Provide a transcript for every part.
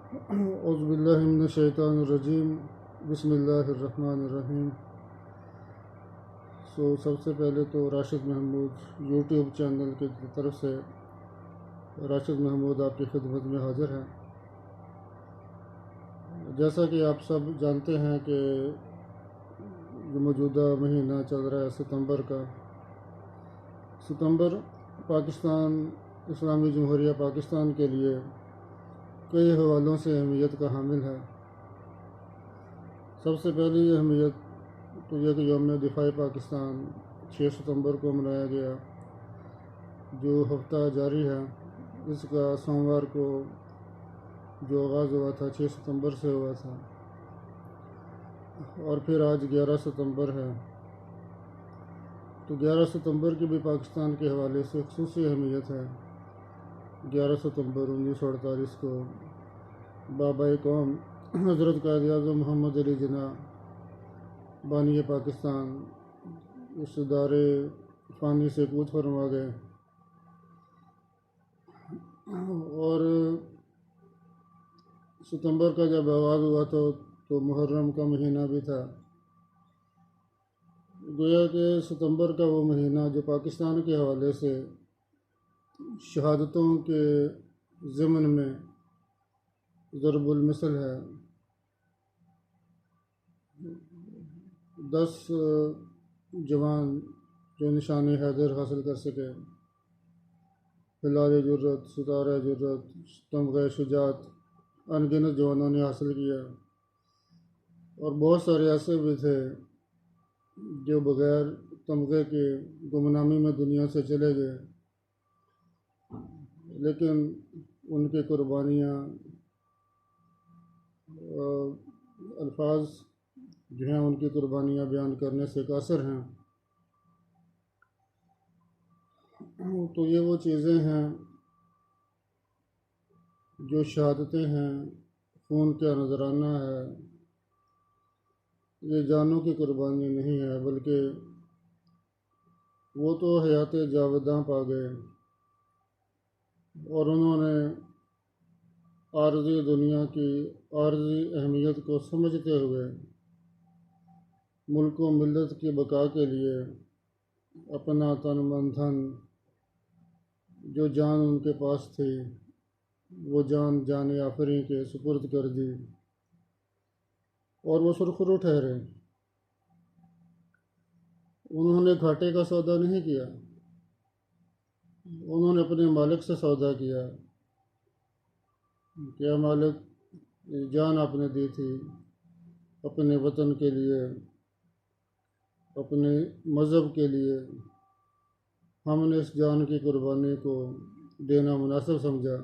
औज़ुबिल्लाहिमिनश्शैतानिर्रजीम बिस्मिल्लाहिर्रहमानिर्रहीम। सबसे पहले तो राशिद महमूद यूट्यूब चैनल की तरफ से राशिद महमूद आपकी खिदमत में हाज़िर हैं। जैसा कि आप सब जानते हैं कि जो मौजूदा महीना चल रहा है सितंबर पाकिस्तान इस्लामी जमहूरिया पाकिस्तान के लिए कई हवालों से अहमियत का हामिल है। सबसे पहली अहमियत तो यह कि यौम दिफ़ाए पाकिस्तान 6 सितंबर को मनाया गया, जो हफ्ता जारी है। इसका सोमवार को जो आगाज़ हुआ था 6 सितंबर से हुआ था, और फिर आज 11 सितंबर है। तो 11 सितंबर की भी पाकिस्तान के हवाले से ख़ुसूसी अहमियत है। 11 सितंबर 1948 को बाबाए कौम हज़रत कायद-ए-आज़म मोहम्मद अली जिन्ना बानी पाकिस्तान इस दारे फ़ानी से कूच फरमा गए। और सितंबर का जब आगाज़ हुआ तो मुहर्रम का महीना भी था। गोया कि सितंबर का वो महीना जो पाकिस्तान के हवाले से शहादतों के ज़िमन में ज़रबुल मिसल है। 10 जवान जो निशानी हैदर हासिल कर सके, हिलाल जुर्रत, सितारा जुर्रत, तमग़े शुजात, अनगिनत जवानों ने हासिल किया। और बहुत सारे ऐसे भी थे जो बग़ैर तमग़े के गुमनामी में दुनिया से चले गए, लेकिन उनकी कुर्बानियाँ अल्फाज जो हैं उनकी कुर्बानियाँ बयान करने से कासिर हैं। तो ये वो चीज़ें हैं जो शहादतें हैं, खून का नजराना है। ये जानों की कुर्बानी नहीं है, बल्कि वो तो हयात जावेदा पा गए और उन्होंने आर्ज़ी दुनिया की आर्ज़ी अहमियत को समझते हुए मुल्क व मिल्लत की बका के लिए अपना तन मन धन जो जान उनके पास थी वो जान आफरीन के सुपुर्द कर दी, और वो सुरखरू ठहरे। उन्होंने घाटे का सौदा नहीं किया, उन्होंने अपने मालिक से सौदा किया। क्या मालिक, जान आपने दी थी अपने वतन के लिए, अपने मज़हब के लिए, हमने इस जान की कुर्बानी को देना मुनासिब समझा।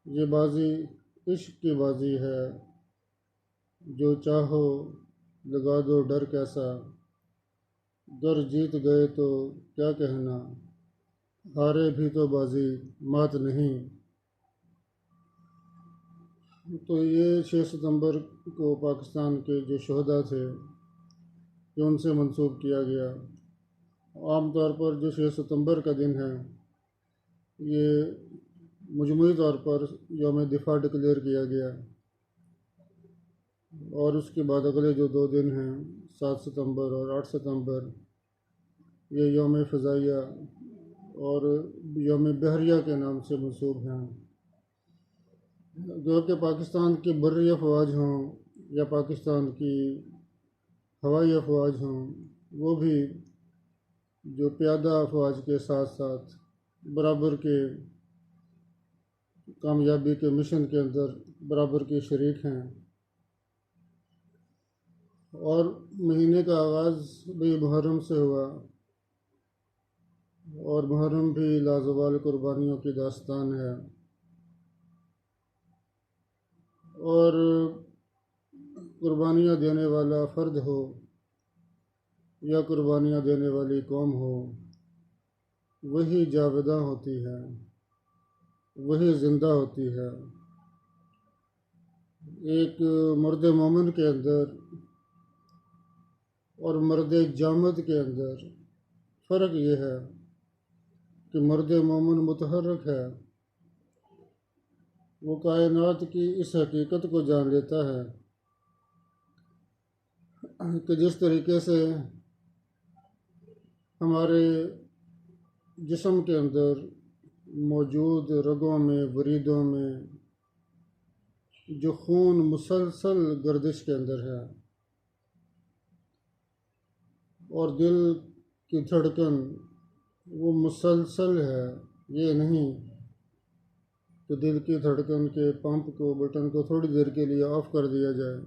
ये बाजी इश्क की बाजी है, जो चाहो लगा दो डर कैसा, गर जीत गए तो क्या कहना, हारे भी तो बाजी मात नहीं। तो ये 6 सितंबर को पाकिस्तान के जो शहदा थे ये उनसे मंसूब किया गया। आम तौर पर जो 6 सितंबर का दिन है ये मजमूई तौर पर यौम दिफ़ा डिक्लेयर किया गया, और उसके बाद अगले जो 2 दिन हैं 7 सितंबर और 8 सितंबर ये यौम फ़ज़ाइया और यौम बहरिया के नाम से मंसूब हैं। जो कि पाकिस्तान की बर्री अफ़वाज हों या पाकिस्तान की हवाई अफ़वाज हों, वो भी जो प्यादा अफ़वाज के साथ साथ बराबर के कामयाबी के मिशन के अंदर बराबर के शरीक हैं। और महीने का आगाज़ भी मुहर्रम से हुआ, और मुहर्रम भी लाजवाल कुर्बानियों की दास्तान है। और कुर्बानियाँ देने वाला फ़र्द हो या कुर्बानियाँ देने वाली कौम हो, वही जावेदा होती है, वही ज़िंदा होती है। एक मर्द मोमिन के अंदर और मर्द जामद के अंदर फ़र्क ये है कि मर्द मोमिन मुतहर्रिक है, वो कायनात की इस हकीकत को जान लेता है कि जिस तरीके से हमारे जिस्म के अंदर मौजूद रगों में, वरीदों में जो खून मुसलसल गर्दिश के अंदर है और दिल की धड़कन वो मुसलसल है, ये नहीं कि दिल की धड़कन के पंप को, बटन को थोड़ी देर के लिए ऑफ कर दिया जाए।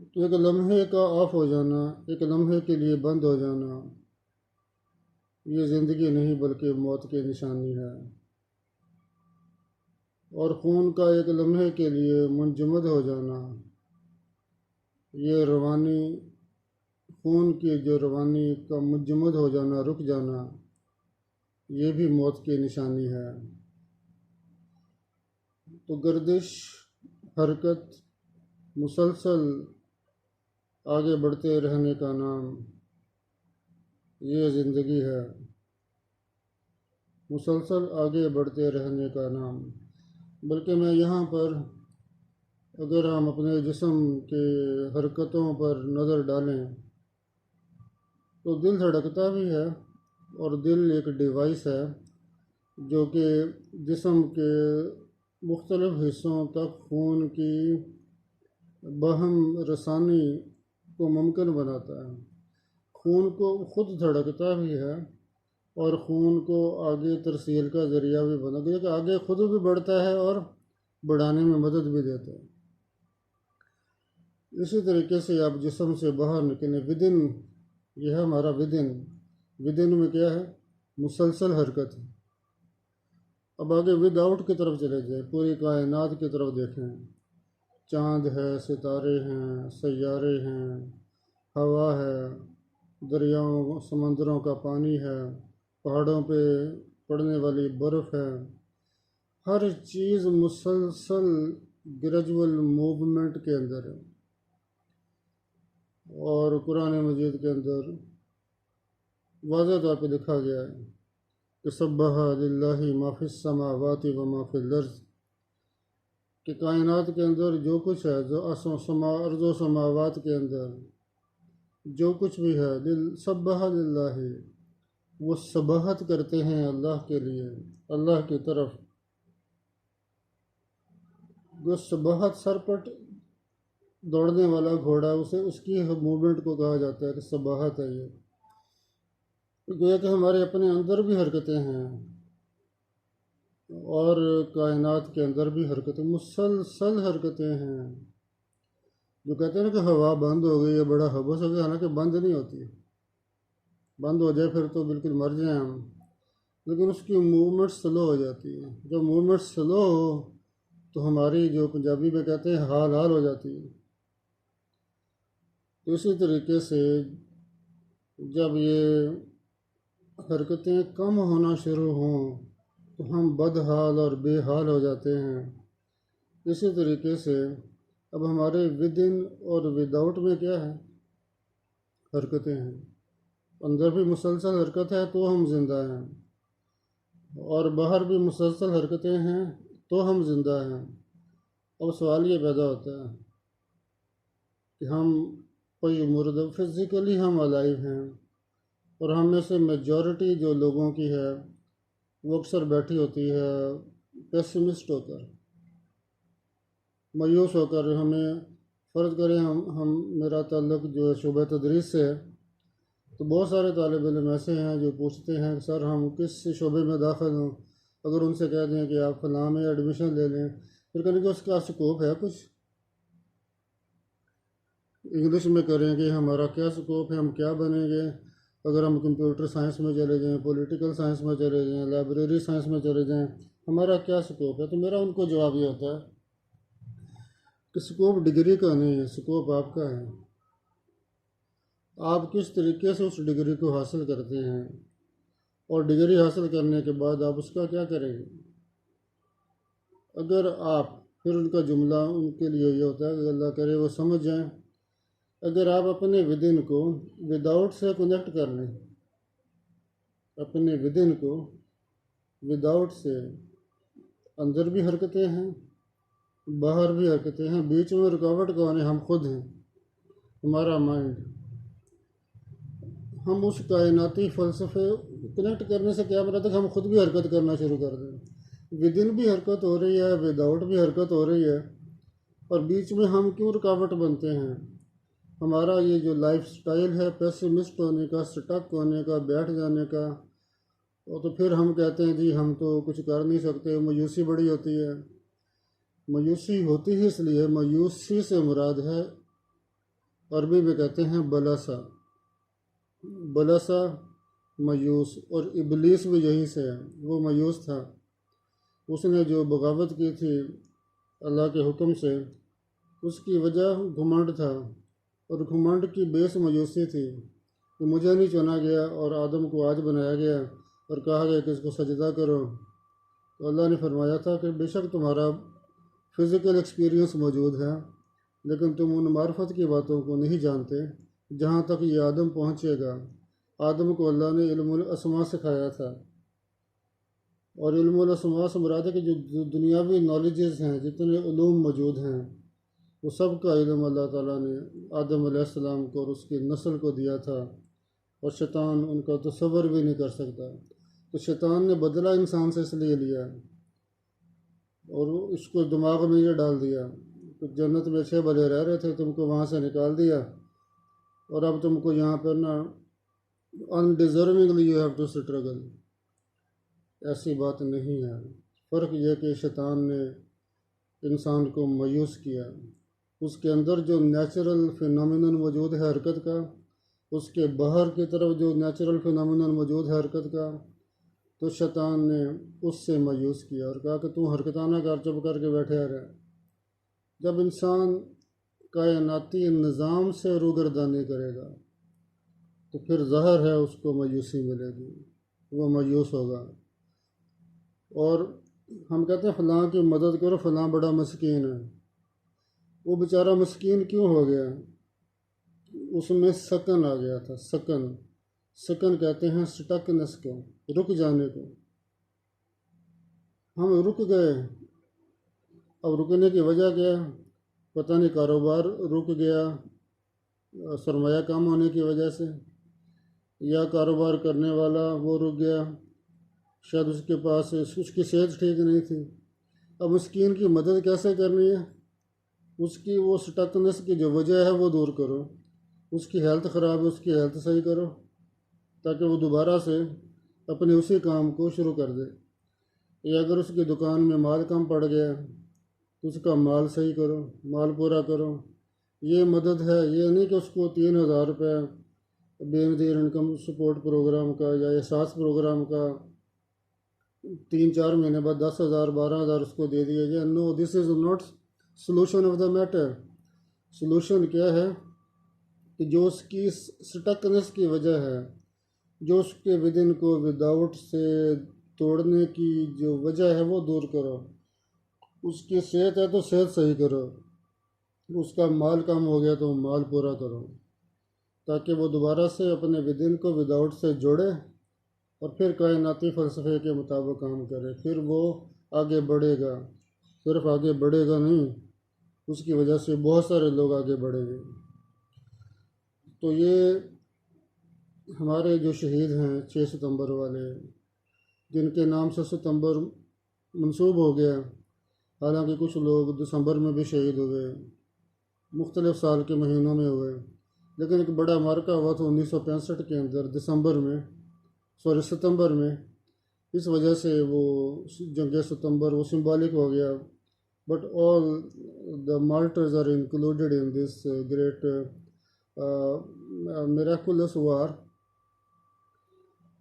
तो एक लम्हे का ऑफ हो जाना, एक लम्हे के लिए बंद हो जाना, ये ज़िंदगी नहीं बल्कि मौत की निशानी है। और खून का एक लम्हे के लिए मुंजमद हो जाना, ये रवानी, खून की जो रवानी का मुंजमद हो जाना, रुक जाना, ये भी मौत की निशानी है। तो गर्दिश, हरकत, मुसलसल आगे बढ़ते रहने का नाम ये ज़िंदगी है। मुसलसल आगे बढ़ते रहने का नाम। बल्कि मैं यहाँ पर, अगर हम अपने जिस्म के हरकतों पर नज़र डालें तो दिल धड़कता भी है, और दिल एक डिवाइस है जो कि जिस्म के मुख्तलिफ़ हिस्सों तक खून की बहम रसानी को मुमकिन बनाता है। खून को खुद धड़कता भी है और खून को आगे तरसील का ज़रिया भी बना, क्योंकि आगे खुद भी बढ़ता है और बढ़ाने में मदद भी देता है। इसी तरीके से आप जिस्म से बाहर निकलें, विदिन, यह है हमारा विदिन। विदिन में क्या है? मुसलसल हरकत है। अब आगे विदाउट की तरफ चले जाए, पूरी कायनात की तरफ देखें। चाँद है, सितारे हैं, सैयारे हैं, हवा है, दरियाओं समंदरों का पानी है, पहाड़ों पे पड़ने वाली बर्फ़ है। हर चीज़ मुसलसल ग्रेजुअल मूवमेंट के अंदर है। और कुरान मजीद के अंदर वाज़ह तौर पे लिखा गया है कि सब्बहा लिल्लाहि मा फिस समावाति व मा फिल अर्ज़, कि कायनात के अंदर जो कुछ है, जो अर्ज़ो समावात के अंदर जो कुछ भी है, सब्बहा लिल्लाहि, वो सबहत करते हैं अल्लाह के लिए, अल्लाह की तरफ। जो सबहत, सरपट दौड़ने वाला घोड़ा, उसे उसकी मूवमेंट को कहा जाता है कि सबहत है ये। गोया कि हमारे अपने अंदर भी हरकतें हैं और कायनात के अंदर भी हरकतें, मुसलसल हरकतें हैं। जो कहते हैं ना कि हवा बंद हो गई है, बड़ा हबस हो गया, हालांकि बंद नहीं होती। बंद हो जाए फिर तो बिल्कुल मर जाए हम, लेकिन उसकी मूवमेंट स्लो हो जाती है। जब मूवमेंट स्लो हो तो हमारी, जो पंजाबी में कहते हैं, हाल हाल हो जाती है। तो इसी तरीके से जब ये हरकतें कम होना शुरू हों तो हम बदहाल और बेहाल हो जाते हैं। इसी तरीके से अब हमारे विदिन और विदाउट में क्या है? हरकतें हैं। अंदर भी मुसलसल हरकत है तो हम जिंदा हैं, और बाहर भी मुसलसल हरकतें हैं तो हम जिंदा हैं। अब सवाल ये पैदा होता है कि हम कोई मुर्द, फिज़िकली हम अलाइव हैं, और हम में से मेजॉरिटी जो लोगों की है वो अक्सर बैठी होती है पेसिमिस्ट होकर, मायूस होकर। हमें फ़र्ज़ करें हम मेरा ताल्लुक़ जो है शोबा तदरीस से है, तो बहुत सारे तालिब इल्म ऐसे हैं जो पूछते हैं कि सर हम किस शोबे में दाखिल हों। अगर उनसे कह दें कि आप फलां में एडमिशन ले लें, फिर कहेंगे उसका स्कोप है कुछ। इंग्लिश में करें कि हमारा क्या स्कोप है, हम क्या बनेंगे अगर हम कंप्यूटर साइंस में चले जाएं, पॉलिटिकल साइंस में चले जाएं, लाइब्रेरी साइंस में चले जाएं, हमारा क्या स्कोप है। तो मेरा उनको जवाब ये होता है कि स्कोप डिग्री का नहीं है, स्कोप आपका है। आप किस तरीके से उस डिग्री को हासिल करते हैं, और डिग्री हासिल करने के बाद आप उसका क्या करेंगे। अगर आप, फिर उनका जुमला उनके लिए ये होता है कि अल्लाह करे वो समझ जाएं, अगर आप अपने विदिन को विदाउट से कनेक्ट कर लें, अपने विदिन को विदाउट से अंदर भी हरकतें हैं, बाहर भी हरकतें हैं, बीच में रुकावट कौन है? हम खुद हैं, हमारा माइंड। हम उस कायनाती फ़लसफ़े कनेक्ट करने से क्या मतलब कि हम खुद भी हरकत करना शुरू कर दें। विद इन भी हरकत हो रही है, विदाउट भी हरकत हो रही है, और बीच में हम क्यों रुकावट बनते हैं? हमारा ये जो लाइफ स्टाइल है पेसिमिस्ट होने का, स्टक होने का, बैठ जाने का, और तो फिर हम कहते हैं जी हम तो कुछ कर नहीं सकते, मायूसी बड़ी होती है। मायूसी होती ही इसलिए, मायूसी से मुराद है, अरबी में कहते हैं बलसा, बलसा मायूस, और इबलीस भी यहीं से है, वो मायूस था। उसने जो बगावत की थी अल्लाह के हुक्म से, उसकी वजह घमंड था, और घमंड की बेस मायूसी थी कि मुझे नहीं चुना गया और आदम को आज बनाया गया और कहा गया कि इसको सजदा करो। तो अल्लाह ने फरमाया था कि बेशक तुम्हारा फ़िज़िकल एक्सपीरियंस मौजूद है, लेकिन तुम उन मार्फत की बातों को नहीं जानते जहाँ तक ये आदम पहुँचेगा। आदम को अल्लाह ने इल्मुल अस्मा सिखाया था, और इल्मुल अस्मा से मुराद है कि जो दुनियावी नॉलेजेस हैं, जितने उलूम मौजूद हैं, वो सब का इल्म अल्लाह ताला ने आदम अलैहिस्सलाम को और उसकी नस्ल को दिया था, और शैतान उनका तसव्वुर भी नहीं कर सकता। तो शैतान ने बदला इंसान से इसलिए लिया, और उसको दिमाग में ये डाल दिया तो जन्नत में अच्छे भले रह रहे थे, तुमको वहाँ से निकाल दिया, और अब तुमको यहाँ पर ना अनडिज़र्विंगली यू हैव टू स्ट्रगल। ऐसी बात नहीं है। फ़र्क यह कि शैतान ने इंसान को मायूस किया। उसके अंदर जो नेचुरल फिनोमिनन मौजूद है हरकत का, उसके बाहर की तरफ जो नेचुरल फिनोमिनन मौजूद है हरकत का, तो शैतान ने उससे मायूस किया और कहा कि तू हरकताना कर, चुप करके बैठे रहे। जब इंसान कायनाती निज़ाम से रूगर्दानी करेगा तो फिर ज़ाहिर है उसको मायूसी मिलेगी, वो मायूस होगा। और हम कहते हैं फ़लाँ की मदद करो, फ़लाँ बड़ा मस्कीन है। वो बेचारा मस्कीन क्यों हो गया? उसमें सकन आ गया था। सकन, सकन कहते हैं स्टकनेस को, रुक जाने को। हम रुक गए। अब रुकने की वजह क्या? पता नहीं, कारोबार रुक गया सरमाया कम होने की वजह से, या कारोबार करने वाला वो रुक गया, शायद उसके पास उसकी सेहत ठीक नहीं थी। अब मस्कीन की मदद कैसे करनी है? उसकी वो स्टकनेस की जो वजह है वो दूर करो। उसकी हेल्थ ख़राब है, उसकी हेल्थ सही करो, ताकि वो दोबारा से अपने उसी काम को शुरू कर दे। या अगर उसकी दुकान में माल कम पड़ गया तो उसका माल सही करो, माल पूरा करो। ये मदद है। ये नहीं कि उसको 3,000 रुपये बेनज़ीर इनकम सपोर्ट प्रोग्राम का या एहसास प्रोग्राम का 3-4 महीने बाद 10,000 12,000 उसको दे दिया गया। No, this is not solution of the matter. Solution क्या है कि जो उसकी स्टकनेस की वजह है, जो उसके विदिन को विदाउट से तोड़ने की जो वजह है वो दूर करो। उसकी सेहत है तो सेहत सही करो, उसका माल कम हो गया तो माल पूरा करो, ताकि वो दोबारा से अपने विदिन को विदाउट से जोड़े और फिर कायनाती फ़लसफ़े के मुताबिक काम करे। फिर वो आगे बढ़ेगा। सिर्फ आगे बढ़ेगा नहीं, उसकी वजह से बहुत सारे लोग आगे बढ़ेंगे। तो ये हमारे जो शहीद हैं 6 सितंबर वाले, जिनके नाम से सितंबर मंसूब हो गया, हालांकि कुछ लोग दिसंबर में भी शहीद हुए, मुख्तलिफ़ साल के महीनों में हुए, लेकिन एक बड़ा मार्का हुआ था 1965 के अंदर सितंबर में। इस वजह से वो जंग सितंबर वो सिंबॉलिक हो गया। But all the martyrs are included in this great miraculous war.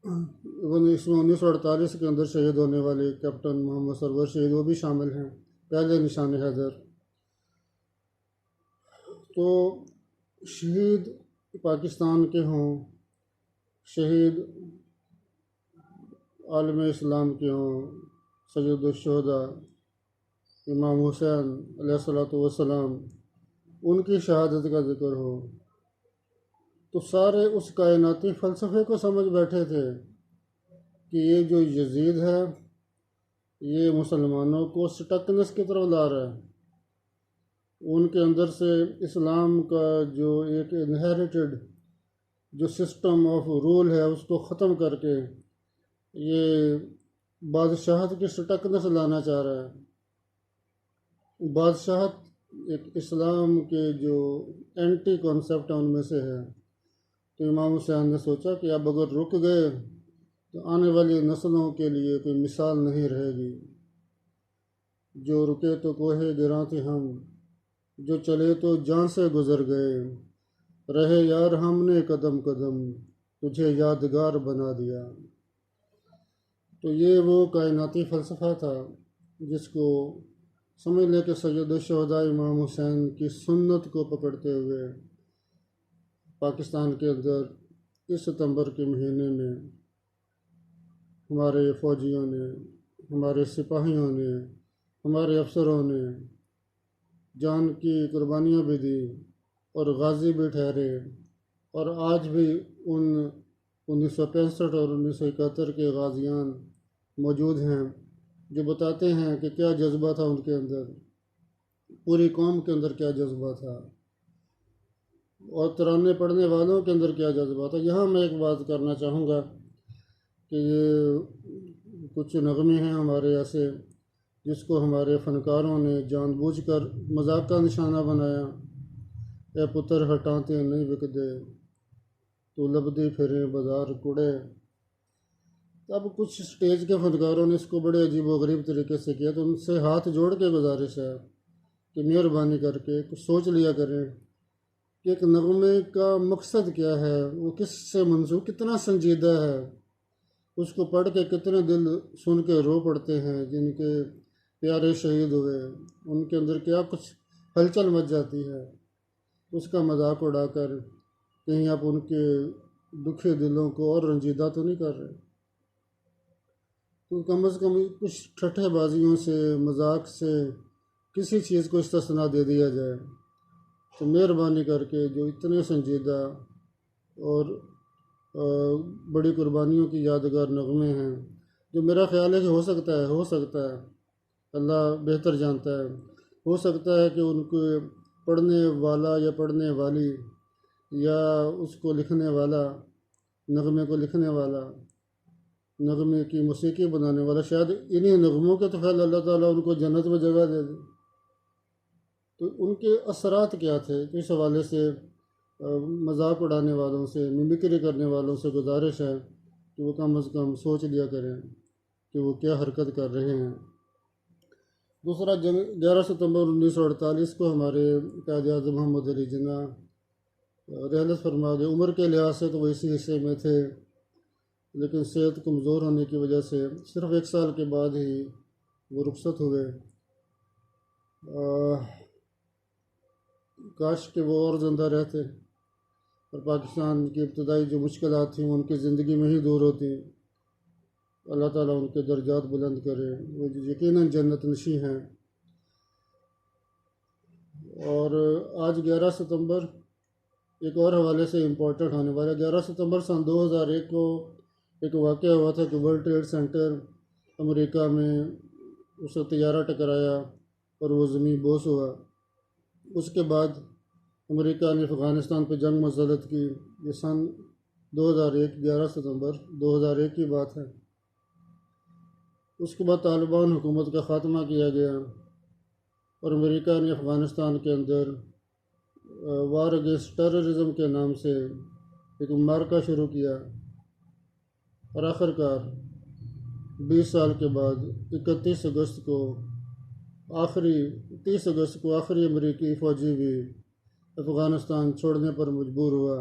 इसमें 1948 के अंदर शहीद होने वाले कैप्टन मोहम्मद सरवर शहीद वो भी शामिल हैं, पहले निशान हैदर। तो शहीद पाकिस्तान के हों, शहीद आलम इस्लाम के हों, सैयदुश्शुहदा इमाम हुसैन अलैहिस्सलातु वस्सलाम, उनकी शहादत का ज़िक्र हो, तो सारे उस कायनाती फ़लसफ़े को समझ बैठे थे कि ये जो यजीद है ये मुसलमानों को स्टकनेस की तरफ ला रहा है। उनके अंदर से इस्लाम का जो एक इनहेरिटेड जो सिस्टम ऑफ रूल है उसको ख़त्म करके ये बादशाहत की स्टकनेस लाना चाह रहा है। बादशाहत एक इस्लाम के जो एंटी कॉन्सेप्ट है उनमें से है। तो इमाम हुसैन ने सोचा कि अब अगर रुक गए तो आने वाली नस्लों के लिए कोई मिसाल नहीं रहेगी। जो रुके तो कोहे गिरा थे हम, जो चले तो जान से गुजर गए, रहे यार हमने कदम कदम, तुझे यादगार बना दिया। तो ये वो कायनाती फ़लसफ़ा था जिसको समझ ले कि सैयद शुहदा इमाम हुसैन की सुन्नत को पकड़ते हुए पाकिस्तान के अंदर इस सितंबर के महीने में हमारे फ़ौजियों ने, हमारे सिपाहियों ने, हमारे अफसरों ने जान की कुर्बानियाँ भी दी और गाजी भी ठहरे। और आज भी उन 1965 और 1971 के गाजियान मौजूद हैं जो बताते हैं कि क्या जज्बा था उनके अंदर, पूरी कौम के अंदर क्या जज्बा था और तराने पढ़ने वालों के अंदर क्या जज्बा था। यहाँ मैं एक बात करना चाहूँगा कि ये कुछ नगमे हैं हमारे ऐसे जिसको हमारे फ़नकारों ने जानबूझकर मजाक का निशाना बनाया। ए पुत्र हटाते नहीं बिकदे, तो लबदी फिरे बाजार कुड़े। अब कुछ स्टेज के फनकारों ने इसको बड़े अजीब व गरीब तरीके से किया। तो उनसे हाथ जोड़ के गुजारिश है कि मेहरबानी करके कुछ सोच लिया करें कि एक नगमे का मकसद क्या है, वो किससे मंसूब, कितना संजीदा है, उसको पढ़ के कितने दिल सुन के रो पड़ते हैं। जिनके प्यारे शहीद हुए उनके अंदर क्या कुछ हलचल मच जाती है, उसका मजाक उड़ाकर कहीं आप उनके दुखी दिलों को और रंजीदा तो नहीं कर रहे। तो कम से कम कुछ ठट्ठेबाजियों से, मजाक से किसी चीज़ को इस्तिस्ना दे दिया जाए। तो मेहरबानी करके जो इतने संजीदा और बड़ी कुर्बानियों की यादगार नगमे हैं, जो मेरा ख्याल है कि हो सकता है अल्लाह बेहतर जानता है, हो सकता है कि उनको पढ़ने वाला या पढ़ने वाली या उसको लिखने वाला, नगमे को लिखने वाला, नगमे की मौसीकी बनाने वाला, शायद इन्हीं नगमों के तो ख्याल अल्लाह ताला उनको जन्नत में जगह दे दे। तो उनके असरात क्या थे, तो इस हवाले से मजाक उड़ाने वालों से, मिमिक्री करने वालों से गुजारिश है कि वो कम अज़ कम सोच लिया करें कि वो क्या हरकत कर रहे हैं। दूसरा, 11 सितंबर 1948 को हमारे कायद-ए-आज़म मोहम्मद अली जिन्ना रहलत फरमा गए। उम्र के लिहाज से तो वो इसी हिस्से में थे, लेकिन सेहत कमज़ोर होने की वजह से सिर्फ़ 1 साल के बाद ही वो रुखसत हुए। काश कि वो और ज़िंदा रहते और पाकिस्तान की इब्तदाई जो मुश्किलात थी उनकी ज़िंदगी में ही दूर होती। अल्लाह ताला उनके दर्जात बुलंद करे, वो यकीनन जन्नत नशी हैं। और आज 11 सितंबर एक और हवाले से इम्पोर्टेंट होने वाला है। 11 सितंबर सन 2001 को एक वाक़या हुआ था कि वर्ल्ड ट्रेड सेंटर अमेरिका में उससे तैयारा टकराया और वो ज़मीन बोस हुआ। उसके बाद अमेरिका ने अफ़गानिस्तान पर जंग मुसल्लत की। ये सन 2001 11 सितंबर 2001 की बात है। उसके बाद तालिबान हुकूमत का ख़ात्मा किया गया और अमेरिका ने अफ़गानिस्तान के अंदर वार अगेंस्ट टेररिज्म के नाम से एक मार्का शुरू किया और आखिरकार 20 साल के बाद 31 अगस्त को आखिरी 30 अगस्त को आखिरी अमेरिकी फ़ौजी भी अफ़गानिस्तान छोड़ने पर मजबूर हुआ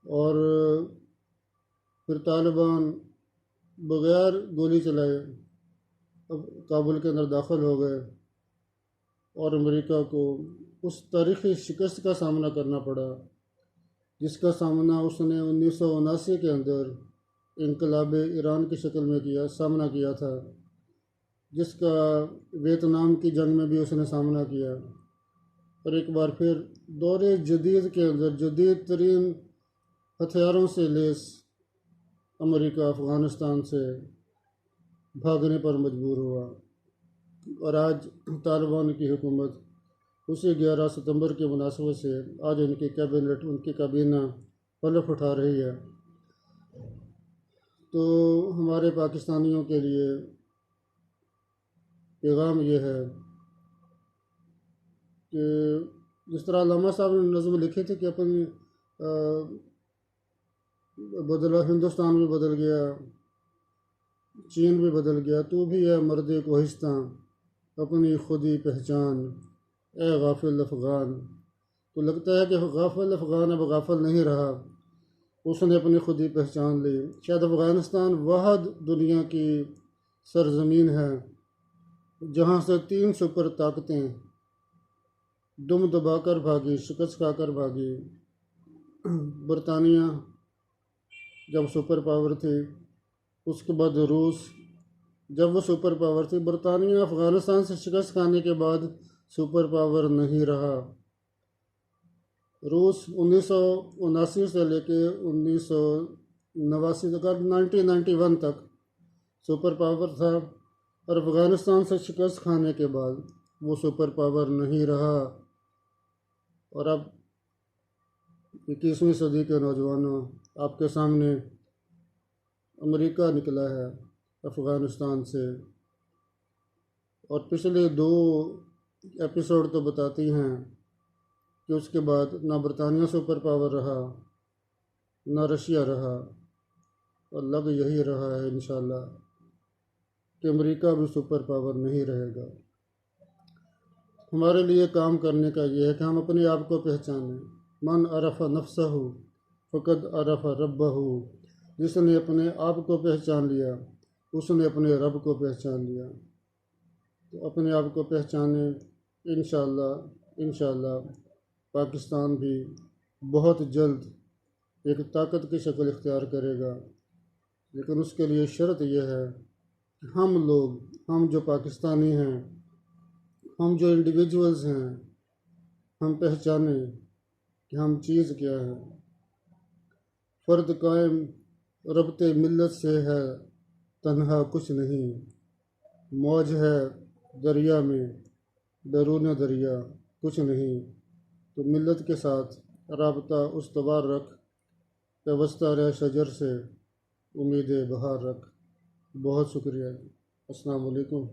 और फिर तालिबान बग़ैर गोली चलाए अब काबुल के अंदर दाखिल हो गए और अमेरिका को उस तारीख़ी शिकस्त का सामना करना पड़ा जिसका सामना उसने 1979 के अंदर इनकलाब ईरान की शक्ल में सामना किया था, जिसका वियतनाम की जंग में भी उसने सामना किया। और एक बार फिर दौरे जदीद के अंदर जदीद तरीन हथियारों से लेस अमेरिका अफ़गानिस्तान से भागने पर मजबूर हुआ और आज तालिबान की हुकूमत उसी 11 सितंबर की मुनासबत से आज उनकी काबीना पलट उठा रही है। तो हमारे पाकिस्तानियों के लिए पैगाम ये है कि जिस तरह अल्लामा साहब ने नज़म लिखे थे कि अपनी बदला, हिंदुस्तान भी बदल गया, चीन भी बदल गया, तू भी है मर्द कोहिस्तां अपनी खुदी पहचान ए गाफिल अफ़गान। तो लगता है कि गाफिल अफ़गान अब गाफिल नहीं रहा, उसने अपनी खुदी पहचान ली। शायद अफ़गानिस्तान वह दुनिया की सरज़मीन है जहाँ से 3 सुपर ताकतें दुम दबाकर भागी, शिकस्त खाकर भागी। बरतानिया जब सुपर पावर थी, उसके बाद रूस जब वो सुपर पावर थी। बरतानिया अफ़गानिस्तान से शिकस्त खाने के बाद सुपर पावर नहीं रहा। रूस 1979 से लेके 1989 तक, 1991 तक सुपर पावर था, और अफ़गानिस्तान से शिकस्त खाने के बाद वो सुपर पावर नहीं रहा। और अब 21वीं सदी के नौजवानों, आपके सामने अमेरिका निकला है अफ़गानिस्तान से, और पिछले 2 एपिसोड तो बताती हैं कि उसके बाद ना बरतानिया सुपर पावर रहा, ना रशिया रहा, और लग यही रहा है इंशाल्लाह कि अमेरिका भी सुपर पावर नहीं रहेगा। हमारे लिए काम करने का ये है कि हम अपने आप को पहचानें। मन अरफ़ा नफ्सहू फ़क़द अरफ़ा रब्बहू। जिसने अपने आप को पहचान लिया, उसने अपने रब को पहचान लिया। तो अपने आप को पहचाने, इंशाल्लाह पाकिस्तान भी बहुत जल्द एक ताकत की शक्ल इख्तियार करेगा। लेकिन उसके लिए शर्त यह है कि हम जो पाकिस्तानी हैं, हम जो इंडिविजुअल्स हैं, हम पहचानें कि हम चीज़ क्या है। फ़र्द कायम रब्ते मिल्लत से है, तन्हा कुछ नहीं। मौज है दरिया में, बैरून दरिया कुछ नहीं। तो मिल्लत के साथ राबता उस्तवार रख, पेवस्ता रह शजर से, उम्मीद बहार रख। बहुत शुक्रिया। अस्सलाम वालेकुम।